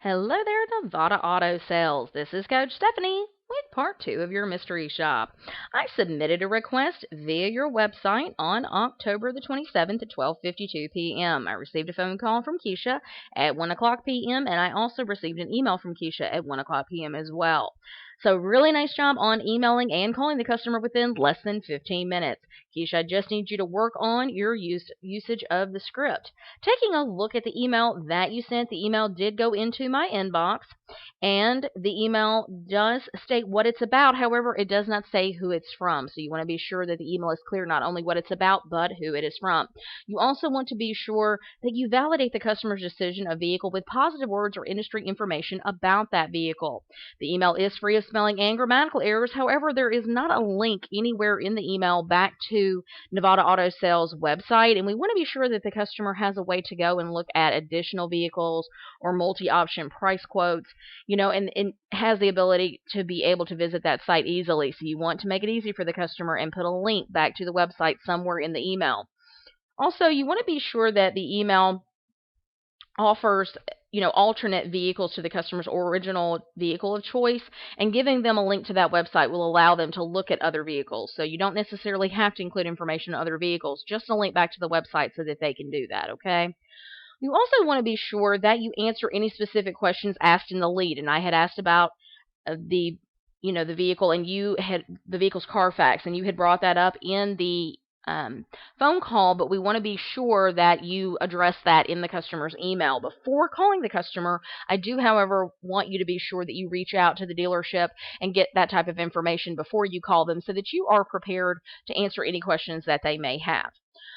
Hello there, Nevada Auto Sales. This is Coach Stephanie with part 2 of your mystery shop. I submitted a request via your website on October the 27th at 12:52 p.m. I received a phone call from Keisha at 1 o'clock p.m. and I also received an email from Keisha at 1 o'clock p.m. as well. So really nice job on emailing and calling the customer within less than 15 minutes. Keisha, I just need you to work on your usage of the script. Taking a look at the email that you sent, the email did go into my inbox, and the email does state what it's about. However, it does not say who it's from. So you want to be sure that the email is clear not only what it's about, but who it is from. You also want to be sure that you validate the customer's decision of vehicle with positive words or industry information about that vehicle. The email is free of spelling and grammatical errors. However, there is not a link anywhere in the email back to Nevada Auto Sales website, and we want to be sure that the customer has a way to go and look at additional vehicles or multi-option price quotes, and has the ability to be able to visit that site easily. So you want to make it easy for the customer and put a link back to the website somewhere in the email. Also, you want to be sure that the email offers alternate vehicles to the customer's original vehicle of choice, and giving them a link to that website will allow them to look at other vehicles. So you don't necessarily have to include information on other vehicles, just a link back to the website so that they can do that, okay? You also want to be sure that you answer any specific questions asked in the lead, and I had asked about the vehicle, and you had the vehicle's Carfax, and you had brought that up in the phone call, but we want to be sure that you address that in the customer's email. Before calling the customer, I do, however, want you to be sure that you reach out to the dealership and get that type of information before you call them so that you are prepared to answer any questions that they may have.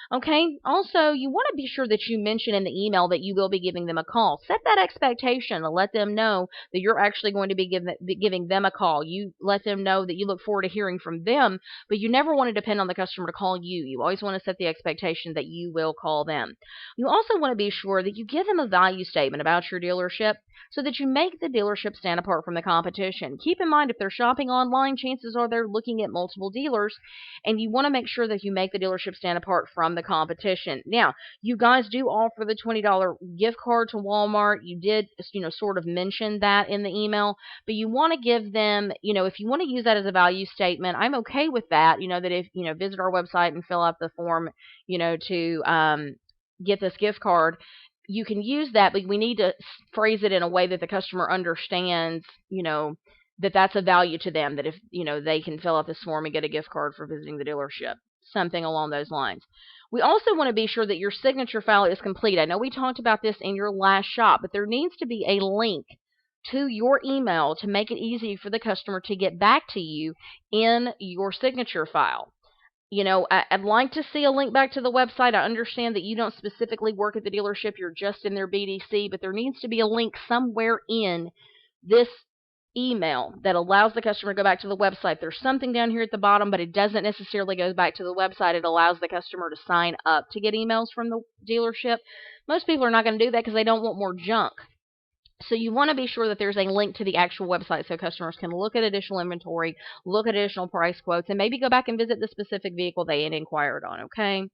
Okay. Also, you want to be sure that you mention in the email that you will be giving them a call. Set that expectation and let them know that you're actually going to be giving them a call. You let them know that you look forward to hearing from them, but you never want to depend on the customer to call you. You always want to set the expectation that you will call them. You also want to be sure that you give them a value statement about your dealership so that you make the dealership stand apart from the competition. Keep in mind, if they're shopping online, chances are they're looking at multiple dealers, and you want to make sure that you make the dealership stand apart from the competition. Now, you guys do offer the $20 gift card to Walmart. You did, sort of mention that in the email, but you want to give them, if you want to use that as a value statement, I'm okay with that. That if, visit our website and fill out the form, to get this gift card, you can use that, but we need to phrase it in a way that the customer understands, that that's a value to them, that if, they can fill out this form and get a gift card for visiting the dealership, something along those lines. We also want to be sure that your signature file is complete. I know we talked about this in your last shop, but there needs to be a link to your email to make it easy for the customer to get back to you in your signature file. I'd like to see a link back to the website. I understand that you don't specifically work at the dealership, you're just in their BDC, but there needs to be a link somewhere in this email that allows the customer to go back to the website. There's something down here at the bottom, but it doesn't necessarily go back to the website. It allows the customer to sign up to get emails from the dealership. Most people are not going to do that because they don't want more junk. So you want to be sure that there's a link to the actual website so customers can look at additional inventory, look at additional price quotes, and maybe go back and visit the specific vehicle they had inquired on, okay?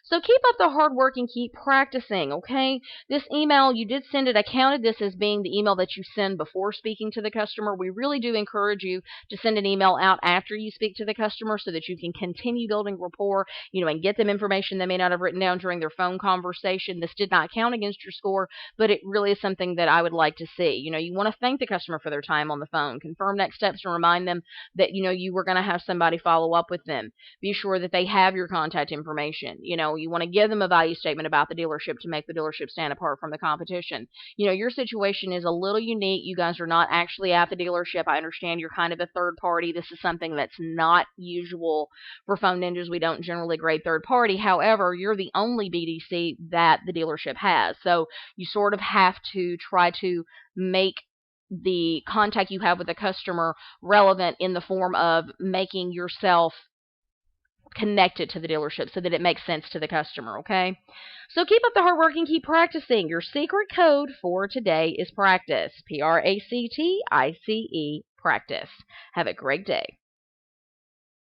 So keep up the hard work and keep practicing, okay? This email, you did send it. I counted this as being the email that you send before speaking to the customer. We really do encourage you to send an email out after you speak to the customer so that you can continue building rapport, and get them information they may not have written down during their phone conversation. This did not count against your score, but it really is something that I would like to see. You want to thank the customer for their time on the phone, confirm next steps, and remind them that, you were going to have somebody follow up with them. Be sure that they have your contact information. You want to give them a value statement about the dealership to make the dealership stand apart from the competition. Your situation is a little unique. You guys are not actually at the dealership. I understand you're kind of a third party. This is something that's not usual for Phone Ninjas. We don't generally grade third party. However, you're the only BDC that the dealership has. So you sort of have to try to make the contact you have with the customer relevant in the form of making yourself connected to the dealership so that it makes sense to the customer, okay? So keep up the hard work and keep practicing. Your secret code for today is practice. Practice. Practice. Have a great day.